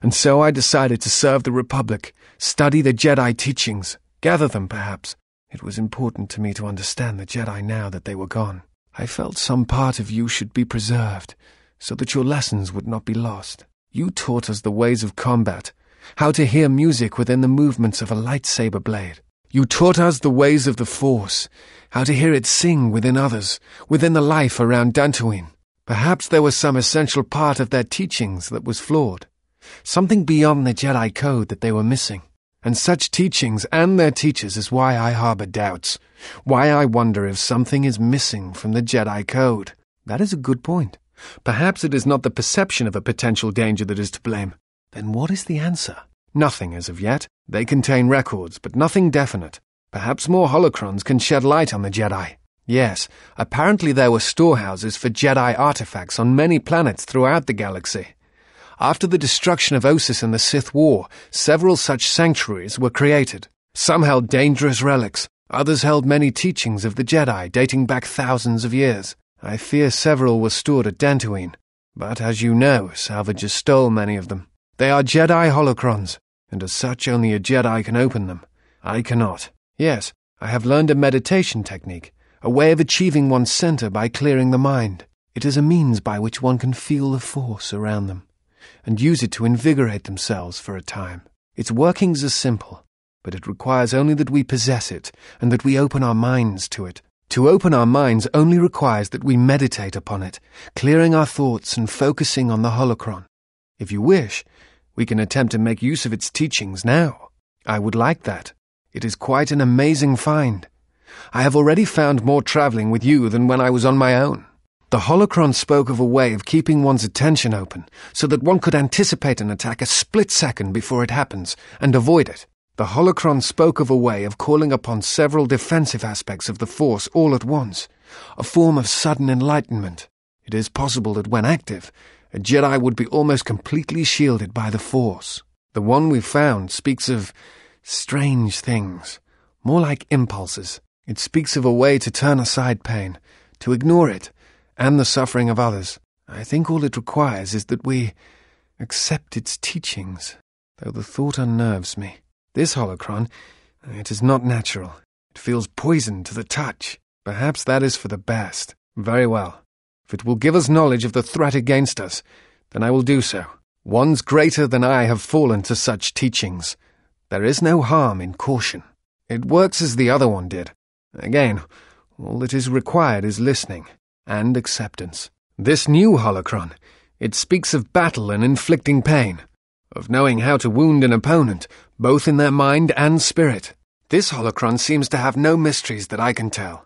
And so I decided to serve the Republic, study the Jedi teachings, gather them perhaps. It was important to me to understand the Jedi now that they were gone. I felt some part of you should be preserved, so that your lessons would not be lost. You taught us the ways of combat, how to hear music within the movements of a lightsaber blade. You taught us the ways of the Force, how to hear it sing within others, within the life around Dantooine. Perhaps there was some essential part of their teachings that was flawed, something beyond the Jedi code that they were missing. And such teachings and their teachers is why I harbor doubts, why I wonder if something is missing from the Jedi code. That is a good point. Perhaps it is not the perception of a potential danger that is to blame. Then what is the answer? Nothing as of yet. They contain records, but nothing definite. Perhaps more holocrons can shed light on the Jedi. Yes, apparently there were storehouses for Jedi artifacts on many planets throughout the galaxy. After the destruction of Ossus and the Sith War, several such sanctuaries were created. Some held dangerous relics, others held many teachings of the Jedi dating back thousands of years. I fear several were stored at Dantooine, but as you know, salvagers stole many of them. They are Jedi holocrons, and as such only a Jedi can open them. I cannot. Yes, I have learned a meditation technique, a way of achieving one's center by clearing the mind. It is a means by which one can feel the Force around them, and use it to invigorate themselves for a time. Its workings are simple, but it requires only that we possess it, and that we open our minds to it. To open our minds only requires that we meditate upon it, clearing our thoughts and focusing on the holocron. If you wish, we can attempt to make use of its teachings now. I would like that. It is quite an amazing find. I have already found more traveling with you than when I was on my own. The holocron spoke of a way of keeping one's attention open, so that one could anticipate an attack a split second before it happens, and avoid it. The holocron spoke of a way of calling upon several defensive aspects of the Force all at once, a form of sudden enlightenment. It is possible that when active, a Jedi would be almost completely shielded by the Force. The one we found speaks of strange things, more like impulses. It speaks of a way to turn aside pain, to ignore it, and the suffering of others. I think all it requires is that we accept its teachings, though the thought unnerves me. This holocron, it is not natural. It feels poison to the touch. Perhaps that is for the best. Very well. If it will give us knowledge of the threat against us, then I will do so. Ones greater than I have fallen to such teachings. There is no harm in caution. It works as the other one did. Again, all that is required is listening and acceptance. This new holocron, it speaks of battle and inflicting pain, of knowing how to wound an opponent, both in their mind and spirit. This holocron seems to have no mysteries that I can tell.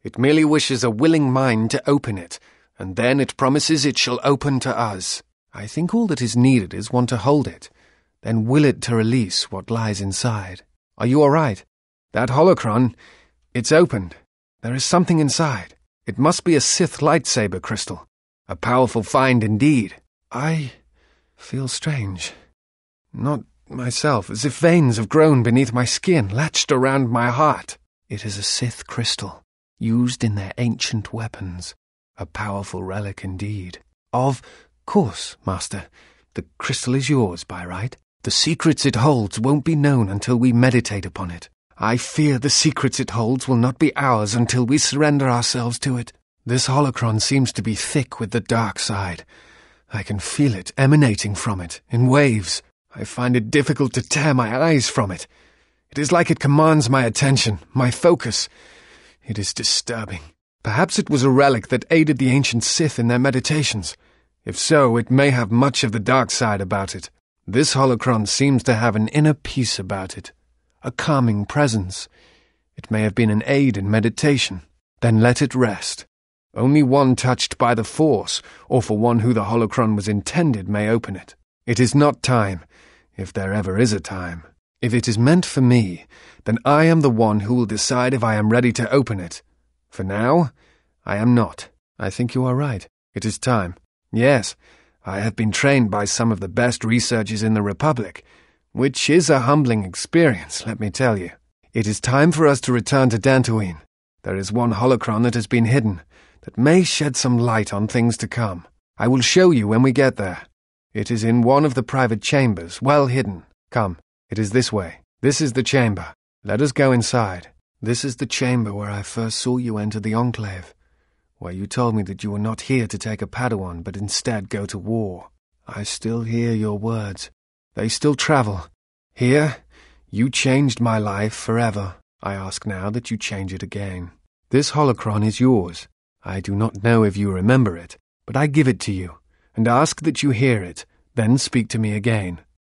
It merely wishes a willing mind to open it, and then it promises it shall open to us. I think all that is needed is one to hold it, then will it to release what lies inside. Are you all right? That holocron, it's opened. There is something inside. It must be a Sith lightsaber crystal. A powerful find indeed. I feel strange. Not myself, as if veins have grown beneath my skin, latched around my heart. It is a Sith crystal, used in their ancient weapons. A powerful relic indeed. Of course, Master. The crystal is yours by right. The secrets it holds won't be known until we meditate upon it. I fear the secrets it holds will not be ours until we surrender ourselves to it. This holocron seems to be thick with the dark side. I can feel it emanating from it, in waves. I find it difficult to tear my eyes from it. It is like it commands my attention, my focus. It is disturbing. Perhaps it was a relic that aided the ancient Sith in their meditations. If so, it may have much of the dark side about it. This holocron seems to have an inner peace about it, a calming presence. It may have been an aid in meditation. Then let it rest. Only one touched by the Force, or for one who the holocron was intended, may open it. It is not time, if there ever is a time. If it is meant for me, then I am the one who will decide if I am ready to open it. For now, I am not. I think you are right. It is time. Yes, I have been trained by some of the best researchers in the Republic, which is a humbling experience, let me tell you. It is time for us to return to Dantooine. There is one holocron that has been hidden, that may shed some light on things to come. I will show you when we get there. It is in one of the private chambers, well hidden. Come, it is this way. This is the chamber. Let us go inside. This is the chamber where I first saw you enter the Enclave, where you told me that you were not here to take a Padawan, but instead go to war. I still hear your words. They still travel. Here, you changed my life forever. I ask now that you change it again. This holocron is yours. I do not know if you remember it, but I give it to you, and ask that you hear it, then speak to me again.